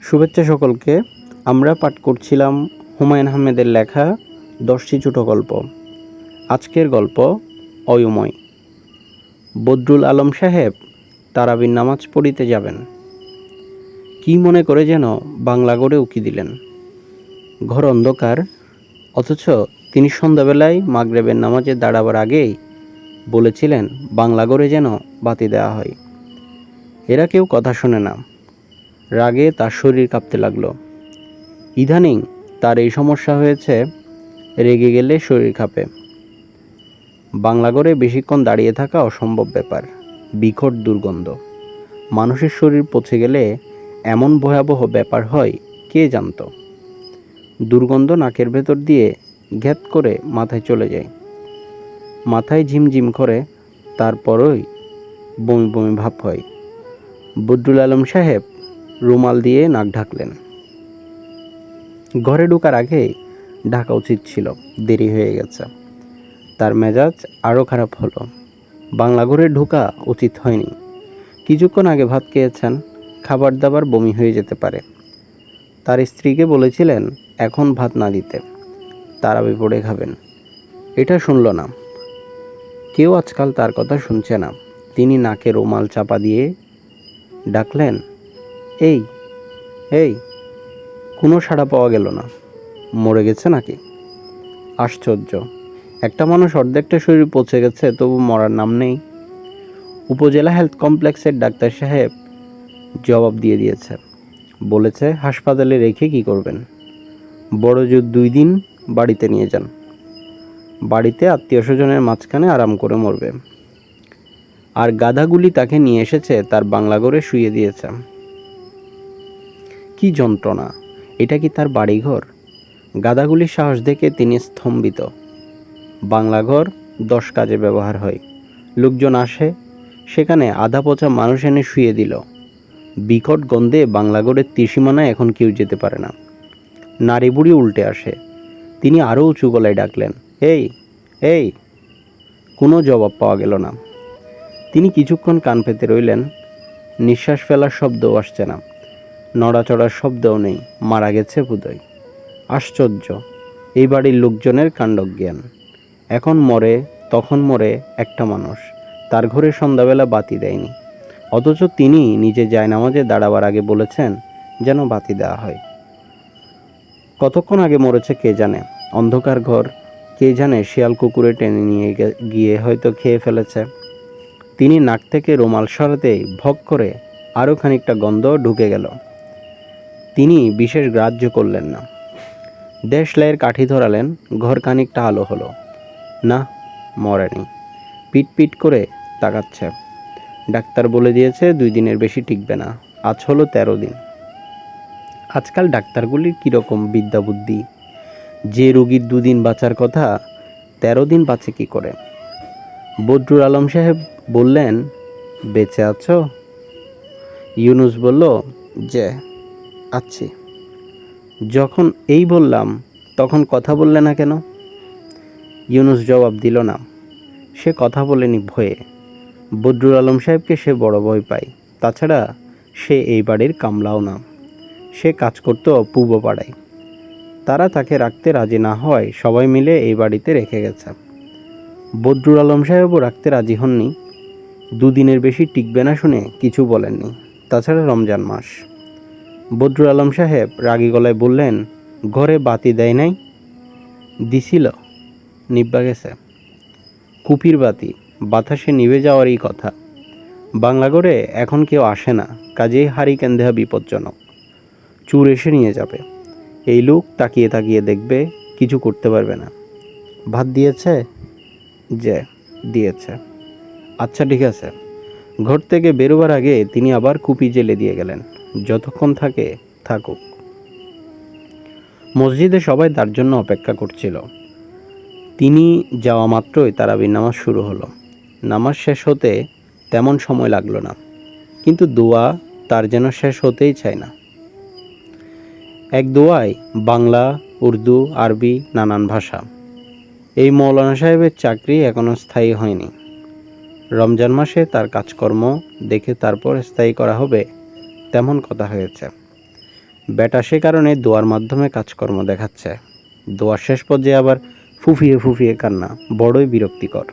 শুভেচ্ছা সকলকে। আমরা পাঠ করছিলাম হুমায়ুন আহমেদের লেখা 10টি ছোট গল্প। আজকের গল্প অয়ময়। বদরুল আলম সাহেব তারাবির নামাজ পড়িতে যাবেন। কি মনে করে যেন বাংলা গড়ে উকি দিলেন। ঘর অন্ধকার, অথচ তিনি সন্ধ্যাবেলায় মাগরিবের নামাজে দাঁড়াবার আগেই বলেছিলেন বাংলা গড়ে যেন বাতি দেওয়া হয়। এরা কেউ কথা শোনে না। রাগে তার শরীর কাঁপতে লাগলো। ইদানিং তার এই সমস্যা হয়েছে, রেগে গেলে শরীর কাঁপে। বাংলাঘরে বেশিক্ষণ দাঁড়িয়ে থাকা অসম্ভব ব্যাপার। বিকট দুর্গন্ধ। মানুষের শরীর পচে গেলে এমন ভয়াবহ ব্যাপার হয় কে জানত। দুর্গন্ধ নাকের ভেতর দিয়ে ঘ্যাত করে মাথায় চলে যায়। মাথায় ঝিমঝিম করে, তারপরই বমি বমি ভাব হয়। বদরুল আলম সাহেব রুমাল দিয়ে নাক ঢাকলেন। ঘরে ঢোকার আগে ঢাকা উচিত ছিল, দেরি হয়ে গেছে। তার মেজাজ আরও খারাপ হলো। বাংলা ঘরে ঢোকা উচিত হয়নি। কিছুক্ষণ আগে ভাত খেয়েছেন, খাবার দাবার বমি হয়ে যেতে পারে। তার স্ত্রীকে বলেছিলেন এখন ভাত না দিতে, তারাবি পড়ে খাবেন। এটা শুনল না। কেউ আজকাল তার কথা শুনছে না। তিনি নাকে রুমাল চাপা দিয়ে ডাকলেন, এই এই। কোনো সাড়া পাওয়া গেল না। মরে গেছে নাকি? আশ্চর্য, একটা মানুষ অর্ধেকটা শরীর পচে গেছে, তবু মরার নাম নেই। উপজেলা হেলথ কমপ্লেক্সের ডাক্তার সাহেব জবাব দিয়ে দিয়েছে। বলেছে হাসপাতালে রেখে কি করবেন? বড় জোর 2 দিন বাড়িতে নিয়ে যান। বাড়িতে আত্মীয় স্বজনের মাঝখানে আরাম করে মরবে। আর গাধাগুলি তাকে নিয়ে এসেছে তার বাংলা ঘরে শুইয়ে দিয়েছে। কি যন্ত্রণা! এটা কি তার বাড়িঘর? গাধাগুলির সাহস দেখে তিনি স্তম্ভিত। বাংলাঘর 10 কাজে ব্যবহার হয়। লোকজন আসে, সেখানে আধা পচা মানুষ এনে শুয়ে দিল। বিকট গন্ধে বাংলাঘরের ত্রিসীমানায় এখন কেউ যেতে পারে না। নারী বুড়ি উল্টে আসে। তিনি আরও উঁচু গলায় ডাকলেন, এই এই। কোনো জবাব পাওয়া গেল না। তিনি কিছুক্ষণ কান পেতে রইলেন। নিঃশ্বাস ফেলার শব্দও আসছে না, নড়াচড়ার শব্দও নেই। মারা গেছে বোধহয়। আশ্চর্য, এই বাড়ির লোকজনের কাণ্ডজ্ঞান। এখন মরে, তখন মরে একটা মানুষ। তার ঘরে সন্ধ্যাবেলা বাতি দেয়নি, অথচ তিনি নিজে জায়নামাজে দাঁড়াবার আগে বলেছেন যেন বাতি দেওয়া হয়। কতক্ষণ আগে মরেছে কে জানে। অন্ধকার ঘর, কে জানে শিয়াল কুকুরে টেনে নিয়ে গিয়ে হয়তো খেয়ে ফেলেছে। তিনি নাক থেকে রুমাল সরাতেই ভগ করে আরও খানিকটা গন্ধ ঢুকে গেল। তিনি বিশেষ গ্রাহ্য করলেন না। দেশলাইয়ের কাঠি ধরালেন। ঘর খানিকটা আলো হলো। না, মরেনি। পিট পিট করে তাকাচ্ছে। ডাক্তার বলে দিয়েছে 2 দিনের বেশি টিকবে না। আজ হলো 13 দিন। আজকাল ডাক্তারগুলির কীরকম বিদ্যা বুদ্ধি! যে রোগীর 2 দিন বাঁচার কথা, 13 দিন বাঁচে কি করে? বদরুল আলম সাহেব বললেন, বেঁচে আছো? ইউনুস বলল, যে আছি। যখন এই বললাম তখন কথা বললে না কেন? ইউনুস জবাব দিল না। সে কথা বলেনি ভয়ে। বদরুল আলম সাহেবকে সে বড় ভয় পায়। তাছাড়া সে এই বাড়ির কামলাও না। সে কাজ করত পূর্ব পাড়ায়। তারা তাকে রাখতে রাজি না হওয়ায় সবাই মিলে এই বাড়িতে রেখে গেছে। বদরুল আলম সাহেবও রাখতে রাজি হননি। 2 দিনের বেশি টিকবে না শুনে কিছু বলেননি। তাছাড়া রমজান মাস। বদরুল আলম সাহেব রাগী গলায় বললেন, ঘরে বাতি দেয় নাই? দিছিল, নিব্বা গেছে। কুপির বাতি, বাতাসে নিভে যাওয়ারই কথা। বাংলাঘরে এখন কেউ আসে না, কাজেই হারিকেন দেওয়া বিপজ্জনক। চুর এসে নিয়ে যাবে। এই লোক তাকিয়ে তাকিয়ে দেখবে, কিছু করতে পারবে না। ভাত দিয়েছে? যে দিয়েছে। আচ্ছা ঠিক আছে। ঘর থেকে বেরোবার আগে তিনি আবার কুপি জেলে দিয়ে গেলেন। যতক্ষণ থাকে থাকুক। মসজিদে সবাই তার জন্য অপেক্ষা করছিল। তিনি যাওয়া মাত্রই তারাবির নামাজ শুরু হলো। নামাজ শেষ হতে তেমন সময় লাগলো না, কিন্তু দোয়া তার যেন শেষ হতেই চায় না। এক দোয়ায় বাংলা, উর্দু, আরবি, নানান ভাষা। এই মৌলানা সাহেবের চাকরি এখনও স্থায়ী হয়নি। রমজান মাসে তার কাজকর্ম দেখে তারপর স্থায়ী করা হবে, তেমন কথা হয়েছে। বেটা সে কারণে দোয়ার মাধ্যমে কাজকর্ম দেখাচ্ছে। দোয়ার শেষ পর্যায়ে আবার ফুফিয়ে ফুফিয়ে কান্না, বড়ই বিরক্তিকর।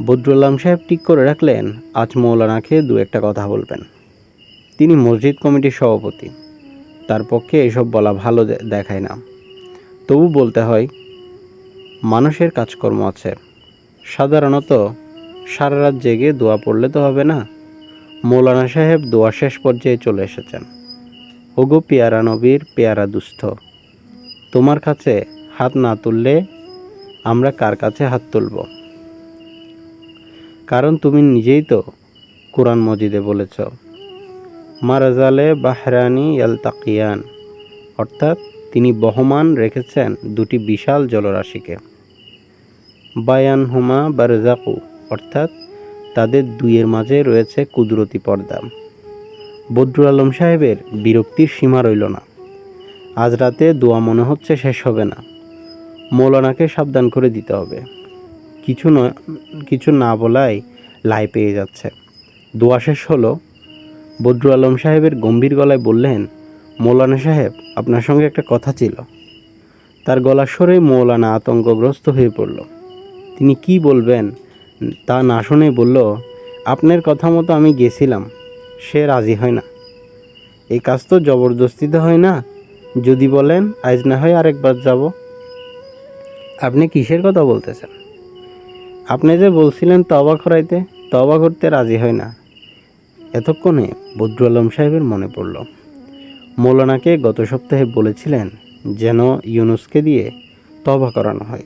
বদরুল আলম সাহেব ঠিক করে রাখলেন আজ মৌলানাকে দু একটা কথা বলবেন। তিনি মসজিদ কমিটির সভাপতি, তার পক্ষে এসব বলা ভালো দেখায় না। তবু বলতে হয়, মানুষের কাজকর্ম আছে। সাধারণত সারা রাত জেগে দোয়া পড়লে তো হবে না। মৌলানা সাহেব দোয়া শেষ পর্যায়ে চলে এসেছেন। ওগো পেয়ারা নবীর পেয়ারা দুস্থ, তোমার কাছে হাত না তুললে আমরা কার কাছে হাত তুলব? কারণ তুমি নিজেই তো কোরআন মজিদে বলেছ, মারাজালে বাহরানি ইয়ালতাকিয়ান, অর্থাৎ তিনি বহমান রেখেছেন দুটি বিশাল জলরাশিকে। বায়ান হুমা বারজাকু, অর্থাৎ তাদের দুইয়ের মাঝে রয়েছে কুদরতি পর্দা। বদরুল আলম সাহেবের বিরক্তির সীমা রইল না। আজ রাতে দোয়া মনে হচ্ছে শেষ হবে না। মৌলানাকে সাবধান করে দিতে হবে। কিছু না বলাই লাই পেয়ে যাচ্ছে। দোয়া শেষ হলো। বদরুল আলম সাহেবের গম্ভীর গলায় বললেন, মৌলানা সাহেব, আপনার সঙ্গে একটা কথা ছিল। তার গলার স্বরে মৌলানা আতঙ্কগ্রস্ত হয়ে পড়ল। তিনি কি বলবেন তা না শুনেই বলল, আপনার কথা মতো আমি গেছিলাম, সে রাজি হয় না। এই কাজ তো জবরদস্তিতে হয় না। যদি বলেন আজ না হয় আরেকবার যাব। আপনি কিসের কথা বলতেছেন? আপনি যে বলছিলেন তওবা করাইতে, তওবা করতে রাজি হয় না। এতক্ষণে বদরুল আলম সাহেবের মনে পড়ল, মৌলানাকে গত সপ্তাহে বলেছিলেন যেন ইউনুসকে দিয়ে তওবা করানো হয়।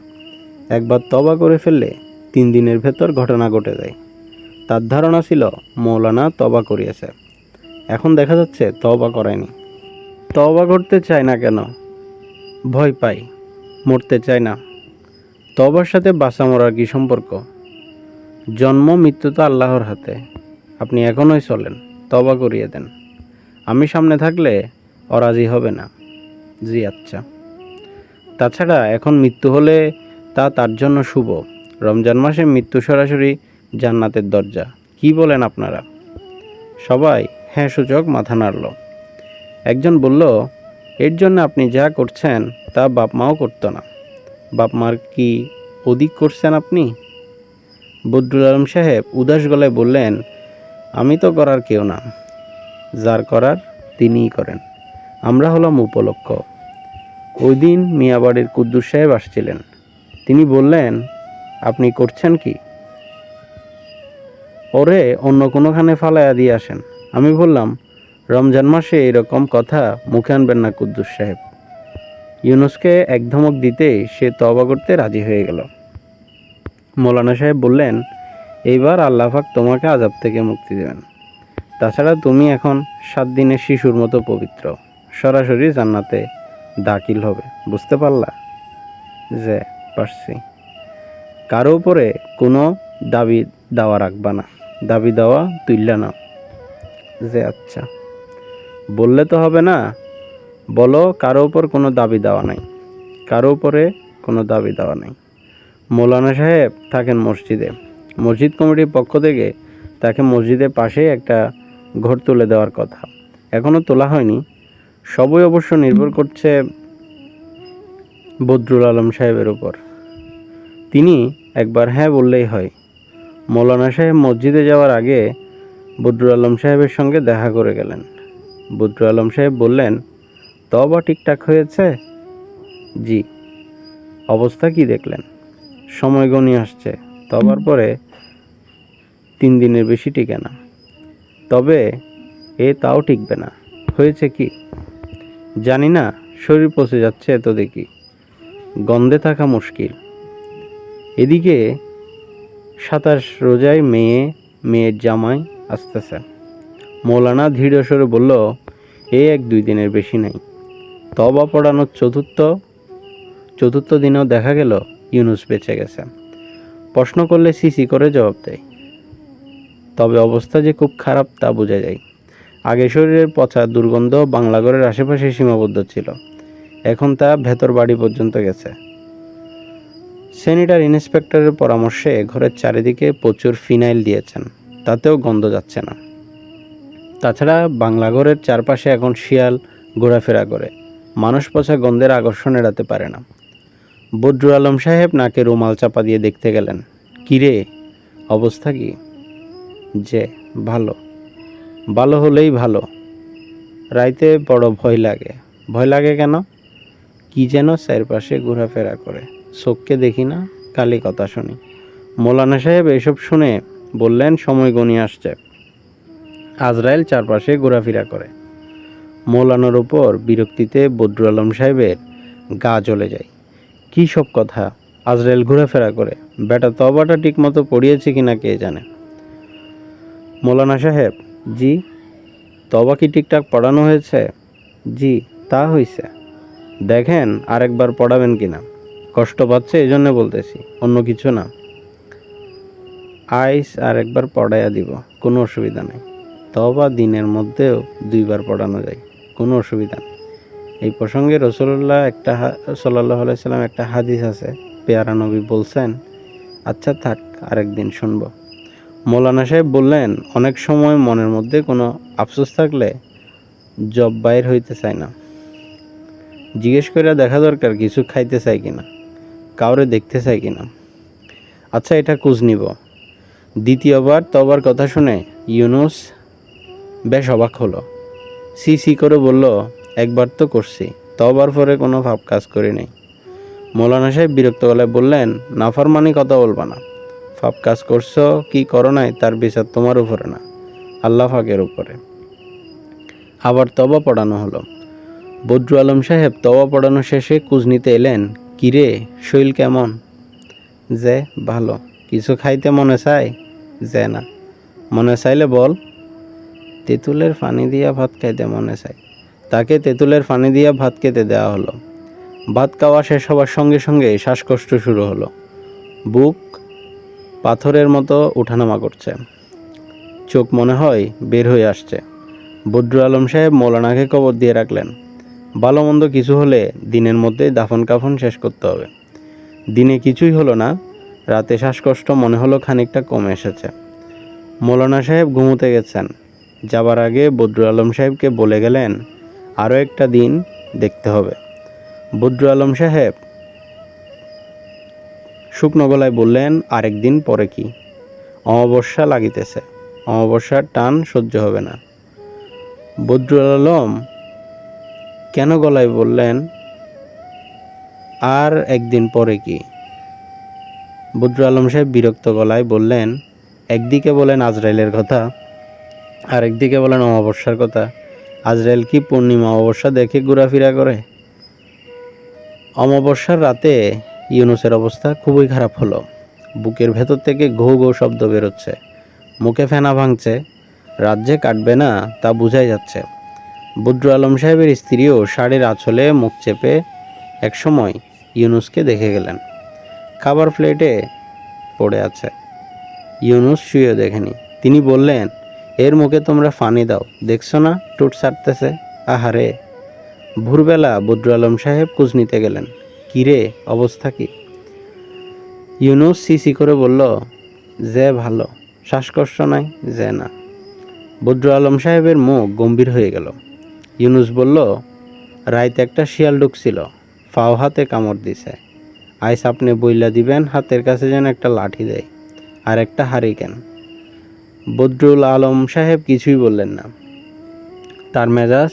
একবার তওবা করে ফেললে 3 দিনের ভেতর ঘটনা ঘটে যায়। তার ধারণা ছিল মৌলানা তওবা করিয়েছে। এখন দেখা যাচ্ছে তওবা করায়নি। তওবা করতে চায় না কেন? ভয় পাই, মরতে চায় না। তওবার সাথে বাঁচা মরার কি সম্পর্ক? জন্ম মৃত্যু তো আল্লাহর হাতে। আপনি এখনই চলেন, তওবা করিয়ে দেন। আমি সামনে থাকলে অরাজি হবে না। জি আচ্ছা। তাছাড়া এখন মৃত্যু হলে তা তার জন্য শুভ। রমজান মাসে মৃত্যু সরাসরি জান্নাতের দরজা। কি বলেন আপনারা? সবাই হ্যাঁ সূচক মাথা নাড়ল। একজন বলল, এর জন্য আপনি যা করছেন তা বাপ মাও করতো না। বাপ মার কি অধিক করছেন আপনি? বদরুল আলম সাহেব উদাস গলায় বললেন, আমি তো করার কেউ না, যার করার তিনিই করেন। আমরা হলাম উপলক্ষ। ওই দিন মিয়াবাড়ির কুদ্দুস সাহেব আসছিলেন। তিনি বললেন, আপনি করছেন কি? ওরে অন্য কোনোখানে ফালাইয়া দিয়ে আসেন। আমি বললাম, রমজান মাসে এরকম কথা মুখে আনবেন না কুদ্দুস সাহেব। ইউনুসকে এক ধমক দিতেই সে তওবা করতে রাজি হয়ে গেল। মৌলানা সাহেব বললেন, এইবার আল্লাহ পাক তোমাকে আযাব থেকে মুক্তি দেবেন। তাছাড়া তুমি এখন 7 দিনের শিশুর মতো পবিত্র, সরাসরি জান্নাতে দাখিল হবে। বুঝতে পারলা? যে পারছি। কারো উপরে কোনো দাবি দাওয়া রাখবা না। দাবি দাওয়া তুইল্লা নাও। যে আচ্ছা। বললে তো হবে না। বলো, কারো উপর কোনো দাবি দেওয়া নাই। কারো উপরে কোনো দাবি দেওয়া নাই। মৌলানা সাহেব থাকেন মসজিদে। মসজিদ কমিটির পক্ষ থেকে তাকে মসজিদের পাশেই একটা ঘর তুলে দেওয়ার কথা। এখনও তোলা হয়নি। সবই অবশ্য নির্ভর করছে বদরুল আলম সাহেবের উপর। তিনি একবার হ্যাঁ বললেই হয়। মৌলানা সাহেব মসজিদে যাওয়ার আগে বদরুল আলম সাহেবের সঙ্গে দেখা করে গেলেন। বদরুল আলম সাহেব বললেন, তওবা ঠিকঠাক হয়েছে? জি। অবস্থা কি দেখলেন? সময় গণিয়ে আসছে। তওবার পরে 3 দিনের বেশি টিকে না। তবে তাও টিকবে না। হয়েছে কি জানি না, শরীর পচে যাচ্ছে এত দেখি। গন্ধে থাকা মুশকিল। এদিকে 27 রোজায় মেয়ের জামাই আসতেছে। মৌলানা দৃঢ় স্বরে বলল, 1-2 দিনের বেশি নেই। তওবা পড়ানোর চতুর্থ দিনেও দেখা গেল ইউনুস বেঁচে গেছে। প্রশ্ন করলে সিসি করে জবাব দেয়। তবে অবস্থা যে খুব খারাপ তা বোঝা যায়। আগে শরীরের পচা দুর্গন্ধ বাংলাঘরের আশেপাশে সীমাবদ্ধ ছিল, এখন তা ভেতর বাড়ি পর্যন্ত গেছে। স্যানিটারি ইন্সপেক্টরের পরামর্শে ঘরের চারিদিকে প্রচুর ফিনাইল দিয়েছেন, তাতেও গন্ধ যাচ্ছে না। তাছাড়া বাংলাঘরের চারপাশে এখন শিয়াল ঘোরাফেরা করে, মানুষ পচা গন্ধের আকর্ষণ এড়াতে পারে না। বদরুল আলম সাহেব নাকে রুমাল চাপা দিয়ে দেখতে গেলেন। কিরে, অবস্থা কি? যে ভালো। ভালো হলেই ভালো। রাইতে বড় ভয় লাগে। ভয় লাগে কেন? কি যেন চারপাশে ঘোরাফেরা করে, চোখকে দেখি না, খালি কথা শুনি। মৌলানা সাহেব এসব শুনে বললেন, সময় গণিয়ে আসছে, আজরাইল চারপাশে ঘোরাফেরা করে। মৌলানার উপর বিরক্তিতে বদরুল আলম সাহেবের গা জ্বলে যায়। কী সব কথা? আজরাইল ঘোরাফেরা করে? বেটা তবাটা ঠিক মতো পড়িয়েছে কিনা কে জানে। মৌলানা সাহেব, জি। তবা কি ঠিকঠাক পড়ানো হয়েছে? জি, তা হয়েছে। দেখেন আরেকবার পড়াবেন কিনা। কষ্ট পাচ্ছে এই জন্য বলতেছি, অন্য কিছু না। আইস আরেকবার পড়াইয়া দিব, কোনো অসুবিধা নেই। তবা দিনের মধ্যেও 2 বার পড়ানো যায়, কোনো অসুবিধা নেই। এই প্রসঙ্গে রাসূলুল্লাহ সাল্লাল্লাহু আলাইহি সাল্লাম একটা হাদিস আছে, পেয়ারা নবী বলছেন। আচ্ছা থাক, আরেকদিন শুনব। মৌলানা সাহেব বললেন, অনেক সময় মনের মধ্যে কোনো আফসোস থাকলে জব বাইর হইতে চায় না। জিজ্ঞেস করে দেখা দরকার কিছু খাইতে চাই কিনা, কাউরে দেখতে চাই কিনা। আচ্ছা, এটা খোঁজ নিব। দ্বিতীয়বার তবার কথা শুনে ইউনুস বেশ অবাক হলো। সি করে বলল, একবার তো করছি, তবার পরে কোনো ভাব কাজ করি নাই। মৌলানা সাহেব বিরক্ত গলায় বললেন, নাফরমানি কথা বলবা না। পাপ কাজ করছো কি করো নাই তার বিচার তোমার উপরে না, আল্লাহ পাকের উপরে। আবার তবা পড়ানো হলো। বদরুল আলম সাহেব তবা পড়ানো শেষে কুজ নিতে এলেন। কিরে, শৈল কেমন? যে ভালো। কিছু খাইতে মনে চায়? যে না। মনে চাইলে বল। তেঁতুলের পানি দিয়া ভাত খাইতে মনে চায়। তাকে তেঁতুলের পানি দিয়া ভাত খেতে দেওয়া হলো। ভাত খাওয়া শেষ হওয়ার সঙ্গে সঙ্গে শ্বাসকষ্ট শুরু হলো। বুক পাথরের মতো ওঠানামা করছে, চোখ মনে হয় বের হয়ে আসছে। বদরুল আলম সাহেব মৌলানাকে কবর দিয়ে রাখলেন। ভালো মন্দ কিছু হলে দিনের মধ্যে দাফন কাফন শেষ করতে হবে। দিনে কিছুই হলো না, রাতে শ্বাসকষ্ট মনে হলো খানিকটা কমে এসেছে। মৌলানা সাহেব ঘুমোতে গেছেন। যাবার আগে বদরুল আলম সাহেবকে বলে গেলেন, আরও একটা দিন দেখতে হবে। বদরুল আলম সাহেব শুকনো গলায় বললেন, আরেক দিন পরে কি? অমাবস্যা লাগিতেছে, অমাবস্যার টান সহ্য হবে না। বদরুল আলম কেন গলায় বললেন আর একদিন পরে কি? বদরুল আলম সাহেব বিরক্ত গলায় বললেন, একদিকে বলেন আজরাইলের কথা, আর একদিকে বলেন অমাবস্যার কথা। আজরাইল কি পূর্ণিমা অমাবস্যা দেখে ঘোরাফেরা করে? অমাবস্যার রাতে ইউনুসের অবস্থা খুবই খারাপ হলো। বুকের ভেতর থেকে ঘো ঘো শব্দ বেরোচ্ছে, মুখে ফেনা ভাঙছে। রাজ্যে কাটবে না তা বোঝাই যাচ্ছে। বদরুল আলম সাহেবের স্ত্রীও শাড়ির আঁচলে মুখ চেপে একসময় ইউনুসকে দেখে গেলেন। খাবার প্লেটে পড়ে আছে, ইউনুস শুয়ে দেখেনি। তিনি বললেন, এর মুখে তোমরা পানি দাও, দেখছো না টুট ছাড়তেছে। আহারে। ভোরবেলা বদরুল আলম সাহেব খোঁজ নিতে গেলেন। কিরে, অবস্থা কি? ইউনুস সি করে বলল, যে ভালো। শ্বাসকষ্ট নাই? যে না। বদরুল আলম সাহেবের মুখ গম্ভীর হয়ে গেল। ইউনুস বলল, রাইতে একটা শিয়াল ঢুকছিল, ফাও হাতে কামড় দিছে। আইস আপনি বইলা দিবেন হাতের কাছে যেন একটা লাঠি দেয় আর একটা হারিকেন। বদরুল আলম সাহেব কিছুই বললেন না। তার মেজাজ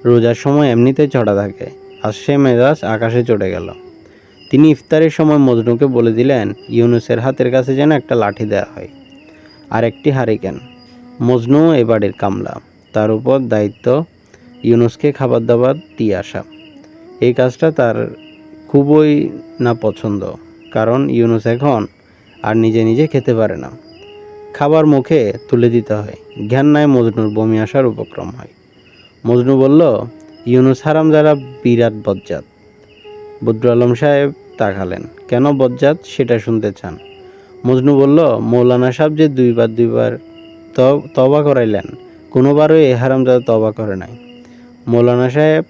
রোজার সময় এমনিতে চড়া থাকে, আর সে মেজাজ আকাশে চড়ে গেল। তিনি ইফতারের সময় মজনুকে বলে দিলেন, ইউনুসের হাতের কাছে যেন একটা লাঠি দেওয়া হয় আর একটি হারিকেন। মজনু এ বাড়ির কামলা, তার উপর দায়িত্ব ইউনুসকে খাবার দাবার দিয়ে আসা। এই কাজটা তার খুবই না পছন্দ, কারণ ইউনুস এখন আর নিজে নিজে খেতে পারে না। খাবার মুখে তুলে দিতে হয়, জ্ঞান নাই মজনুর বমি আসার উপক্রম হয়। মজনু বলল, ইউনুস হারামজাদা বিরাট বজ্জাত। বদরুল আলম সাহেব তাকালেন। কেন বজ্জাত সেটা শুনতে চান। মজনু বলল, মৌলানা সাহেব যে দুইবার তবা করাইলেন, কোনোবারও এ হারামজাদা তবা করে নাই। মৌলানা সাহেব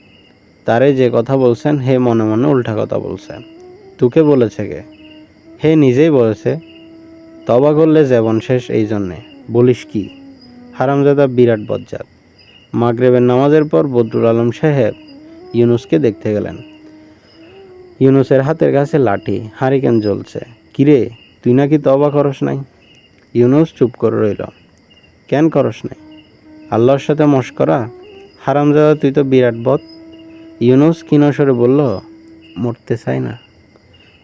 তারে যে কথা বলছেন, হে মনে মনে উল্টা কথা বলছে। তোকে বলেছে কে? হে নিজেই বলেছে, তবা করলে জীবন শেষ। এই জন্যে বলিস কি? হারামজাদা বিরাট বজ্জাত। মাগরিবের নামাজের পর বদরুল আলম সাহেব ইউনুসকে দেখতে গেলেন। ইউনুসের হাতের কাছে লাঠি, হারিকেন জ্বলছে। কিরে, তুই নাকি তওবা করস নাই? ইউনুস চুপ করে রইল। কেন করস নাই? আল্লাহর সাথে মশকরা? হারামজাদা, তুই তো বিরাট বদ। ইউনুস ক্ষীণস্বরে বলল, মরতে চাই না।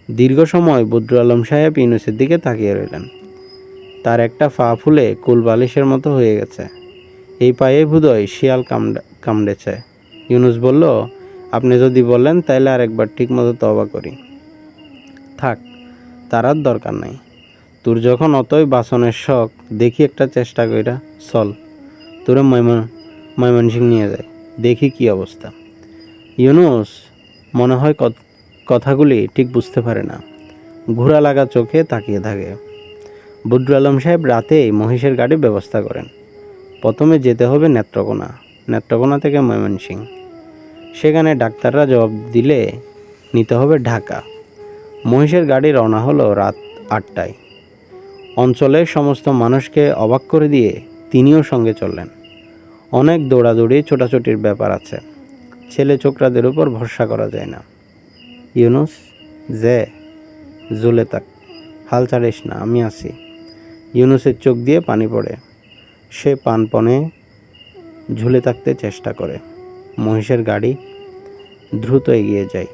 দীর্ঘ সময় বদরুল আলম সাহেব ইউনুসের দিকে তাকিয়ে রইলেন। তার একটা পা ফুলে কুল বালিশের মতো হয়ে গেছে। এই পায়ে বোধহয় শিয়াল কামড়েছে। ইউনুস বলল, আপনি যদি বলেন তাইলে আরেকবার ঠিক মতো তওবা করি। থাক, তার আর দরকার নাই। তোর যখন অতই বাসনের শখ, দেখি একটা চেষ্টা কইরা চল, তোরে ময়মনসিংহ নিয়ে যায়, দেখি কি অবস্থা। ইউনুস মনে হয় কথাগুলি ঠিক বুঝতে পারে না, ঘোড়া লাগা চোখে তাকিয়ে থাকে। বদরুল আলম সাহেব রাতেই মহিষের গাড়ি ব্যবস্থা করেন। প্রথমে যেতে হবে নেত্রকোনা, নেত্রকোনা থেকে ময়মনসিংহ। সেখানে ডাক্তাররা জবাব দিলে নিতে হবে ঢাকা। মহিষের গাড়ি রওনা হলো রাত 8টায়। অঞ্চলের সমস্ত মানুষকে অবাক করে দিয়ে তিনিও সঙ্গে চললেন। অনেক দৌড়াদৌড়ি, ছোটাছুটির ব্যাপার আছে। ছেলে ছোকরাদের উপর ভরসা করা যায় না। ইউনুস, যে ঝুলে থাক, হাল ছাড়িস না, আমি আছি। ইউনুসের চোখ দিয়ে পানি পড়ে। সে প্রাণপণে ঝুলে থাকতে চেষ্টা করে। মহিষের গাড়ি দ্রুত এগিয়ে যায়।